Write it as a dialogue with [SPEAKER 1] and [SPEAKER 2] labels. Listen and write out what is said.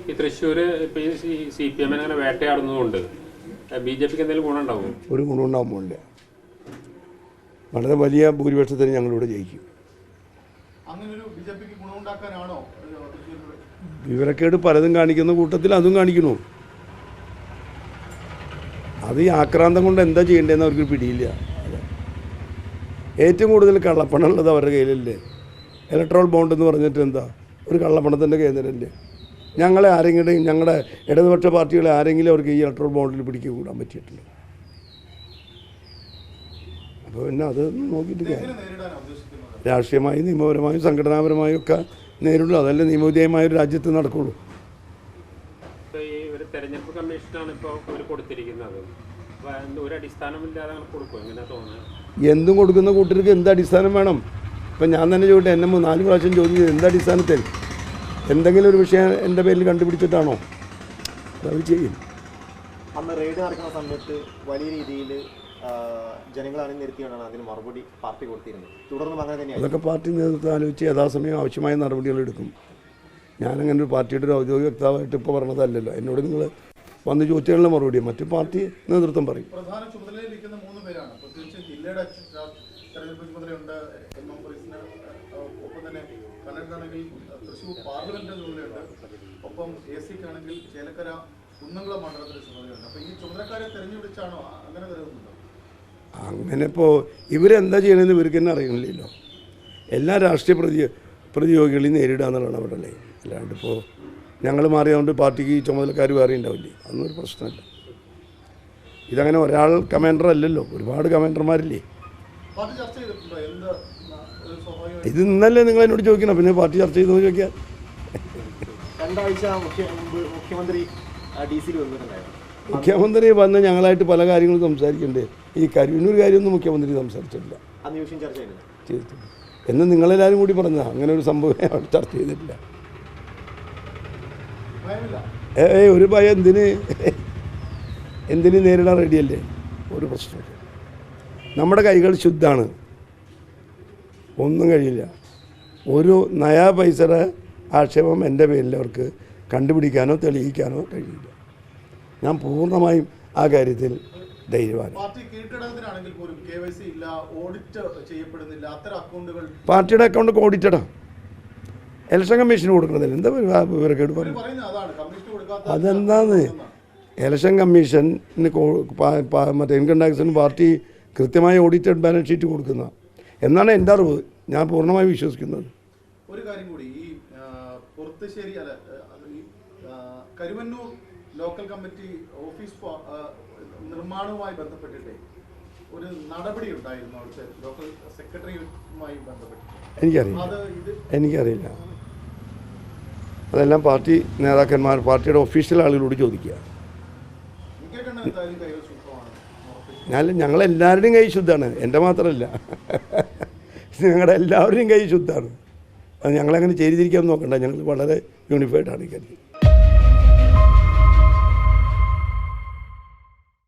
[SPEAKER 1] ഈ തൃശ്ശൂർ ഇപ്പോൾ ഈ CPM അങ്ങനെ വേട്ടയാടുന്നതുകൊണ്ട് BJPക്ക് എന്തെങ്കിലും ഗുണമുണ്ടാവും?
[SPEAKER 2] ഒരു ഗുണമുണ്ടാകാൻ പോകില്ല. വളരെ വലിയ ഭൂരിപക്ഷത്തിന് ഞങ്ങളിവിടെ ജയിക്കും. വിവരക്കേട് പലതും കാണിക്കുന്ന കൂട്ടത്തിൽ അതും കാണിക്കുന്നു. അത് ഈ ആക്രാന്തം കൊണ്ട് എന്താ ചെയ്യേണ്ടതെന്ന് അവർക്ക് പിടിയില്ല. ഏറ്റവും കൂടുതൽ കള്ളപ്പണം ഉള്ളത് അവരുടെ കയ്യിലല്ലേ. ഇലക്ട്രോൾ ബോണ്ട് എന്ന് പറഞ്ഞിട്ട് എന്താ ഒരു കള്ളപ്പണത്തിൻ്റെ കേന്ദ്രമല്ലേ. ഞങ്ങളെ ആരെങ്കിലും ഞങ്ങളുടെ ഇടതുപക്ഷ പാർട്ടികളെ ആരെങ്കിലും അവർക്ക് ഈ ഇലക്ട്രോൾ ബോണ്ടിൽ പിടിക്കുക കൂടാൻ പറ്റിയിട്ടില്ല. അപ്പോൾ പിന്നെ അത് നോക്കിയിട്ട് രാഷ്ട്രീയമായും നിയമപരമായും സംഘടനാപരമായും ഒക്കെ നേരിടുള്ളൂ. അതല്ലേ നിയമവിധേയമായ ഒരു രാജ്യത്ത് നടക്കുള്ളൂ.
[SPEAKER 1] തെരഞ്ഞെടുപ്പ് കമ്മീഷനാണ് ഇപ്പോൾ കൊടുത്തിരിക്കുന്നത്. ഒരു അടിസ്ഥാനമില്ലാതെ കൊടുക്കും. എങ്ങനെയാ തോന്നുന്നത്?
[SPEAKER 2] എന്തും കൊടുക്കുന്ന കൂട്ടർക്ക് എന്ത് അടിസ്ഥാനം വേണം? ഇപ്പം ഞാൻ തന്നെ ചോദിട്ടെ, എന്നെ 4 പ്രാവശ്യം ചോദിച്ചത് എന്ത് അടിസ്ഥാനത്തിൽ? എന്തെങ്കിലും ഒരു വിഷയം എൻ്റെ പേരിൽ കണ്ടുപിടിച്ചിട്ടാണോ? അത് ചെയ്യും.
[SPEAKER 3] അന്ന് റെയ്ഡ് നടക്കുന്ന സമയത്ത് വലിയ രീതിയിൽ ജനങ്ങൾ അണിനിരത്തിയാണ് അതിന് മറുപടി പാർട്ടി കൊടുത്തിരുന്നത്. തുടർന്നും അങ്ങനെ തന്നെയാണ്. അതൊക്കെ
[SPEAKER 2] പാർട്ടി നേതൃത്വം ആലോചിച്ച് യഥാസമയം ആവശ്യമായ നടപടികൾ എടുക്കും. ഞാനങ്ങനെ ഒരു പാർട്ടിയുടെ ഒരു ഔദ്യോഗിക വക്താവായിട്ട് ഇപ്പോൾ പറഞ്ഞതല്ലല്ലോ. എന്നോട് നിങ്ങൾ വന്ന് ചോദിച്ചാലുള്ള മറുപടി മറ്റു പാർട്ടി നേതൃത്വം പറയും.
[SPEAKER 4] പ്രധാന ചുമതലയിലിരിക്കുന്ന 3 പേരാണ്. പ്രത്യേകിച്ച് ജില്ലയുടെ തെരഞ്ഞെടുപ്പ് ചുമതലയുണ്ട്, ഒപ്പം തന്നെ കണ്ണൂർക്കാണെങ്കിൽ തൃശ്ശൂർ പാർലമെന്റ് ചുമതലയുണ്ട്, ഒപ്പം AC-ക്കാണെങ്കിൽ ചേലക്കര കുന്നംകുളം മണ്ഡലത്തിന്റെ ചുമതലയുണ്ട്. അപ്പോൾ ഈ ചുമതലക്കാരെ തെരഞ്ഞെടുപ്പിച്ചാണോ അങ്ങനെ കരുതുന്നുണ്ടോ?
[SPEAKER 2] അങ്ങനെ ഇപ്പോൾ ഇവരെന്താ ചെയ്യണമെന്ന് ഇവർക്ക് തന്നെ അറിയണില്ലല്ലോ. എല്ലാ രാഷ്ട്രീയ പ്രതിയോഗികളെയും നേരിടുക എന്നുള്ളതാണ് അവിടെ ഉള്ളത്. അല്ലാണ്ട് ഇപ്പോൾ ഞങ്ങൾ മാറിയതുകൊണ്ട് പാർട്ടിക്ക് ഈ ചുമതലക്കാർ വേറെ ഉണ്ടാവില്ലേ, അതൊന്നും ഒരു പ്രശ്നമല്ല. ഇതങ്ങനെ ഒരാൾ കമാൻഡർ അല്ലല്ലോ, ഒരുപാട് കമാൻഡർമാരില്ലേ. ഇത് ഇന്നല്ലേ നിങ്ങൾ എന്നോട് ചോദിക്കണം, പിന്നെ പാർട്ടി ചർച്ച ചെയ്തു ചോദിക്കാം.
[SPEAKER 3] 2 ആഴ്ച മുഖ്യമന്ത്രി DC-യിൽ വന്നിട്ടുണ്ടായിരുന്നു.
[SPEAKER 2] മുഖ്യമന്ത്രി വന്ന് ഞങ്ങളായിട്ട് പല കാര്യങ്ങളും സംസാരിക്കണ്ടേ. ഈ കരുവന്നൂർ കാര്യമൊന്നും മുഖ്യമന്ത്രി സംസാരിച്ചിട്ടില്ല, ചെയ്തിട്ടില്ല എന്ന് നിങ്ങളെല്ലാവരും കൂടി പറഞ്ഞതാണ്. അങ്ങനെ ഒരു സംഭവം അവിടെ ചർച്ച ചെയ്തിട്ടില്ല. ഒരു ഭയം എന്തിന് നേരിടാൻ റെഡിയല്ലേ, ഒരു പ്രശ്നമില്ല. നമ്മുടെ കൈകൾ ശുദ്ധമാണ്, ഒന്നും കഴിയില്ല. ഒരു നയാ പൈസയുടെ ആക്ഷേപം എൻ്റെ പേരിൽ അവർക്ക് കണ്ടുപിടിക്കാനോ തെളിയിക്കാനോ കഴിയില്ല. ഞാൻ പൂർണ്ണമായും ആ കാര്യത്തിൽ ധൈര്യവാനാണ്. പാർട്ടിയുടെ അക്കൗണ്ട് ഓഡിറ്റഡാ, ഇലക്ഷൻ കമ്മീഷന് കൊടുക്കണതില്ല. എന്താ വിവരക്കേട് പറഞ്ഞു? അതെന്താന്ന് ഇലക്ഷൻ കമ്മീഷന് മറ്റേ ഇൻകം ടാക്സിന് പാർട്ടി കൃത്യമായി ഓഡിറ്റഡ് ബാലൻസ് ഷീറ്റ് കൊടുക്കുന്ന എന്നാണ് എൻ്റെ അറിവ്. ഞാൻ പൂർണ്ണമായി വിശ്വസിക്കുന്നത്.
[SPEAKER 4] ഒരു കാര്യം കൂടി, ഈ പുറത്തുശ്ശേരി അല്ല കരുവന്നൂർ ലോക്കൽ കമ്മിറ്റി ഓഫീസ് നിർമ്മാണവുമായി ബന്ധപ്പെട്ടിട്ട് ഒരു നടപടി ഉണ്ടായിരുന്നു അവിടുത്തെ ലോക്കൽ സെക്രട്ടറിയുമായി ബന്ധപ്പെട്ട്?
[SPEAKER 2] എനിക്കറിയില്ല. അതെല്ലാം പാർട്ടി നേതാക്കന്മാർ, പാർട്ടിയുടെ ഒഫീഷ്യൽ ആളുകളോട് ചോദിക്കുക. ഞങ്ങളെല്ലാവരുടെയും കൈ ശുദ്ധമാണ്, എൻ്റെ മാത്രമല്ല, ഞങ്ങളുടെ എല്ലാവരുടെയും കൈ ശുദ്ധമാണ്. അത് ഞങ്ങളങ്ങനെ ചെയ്തിരിക്കാൻ നോക്കണ്ട. ഞങ്ങൾ വളരെ യൂണിഫൈഡ് ആണ് ഈ കാര്യം.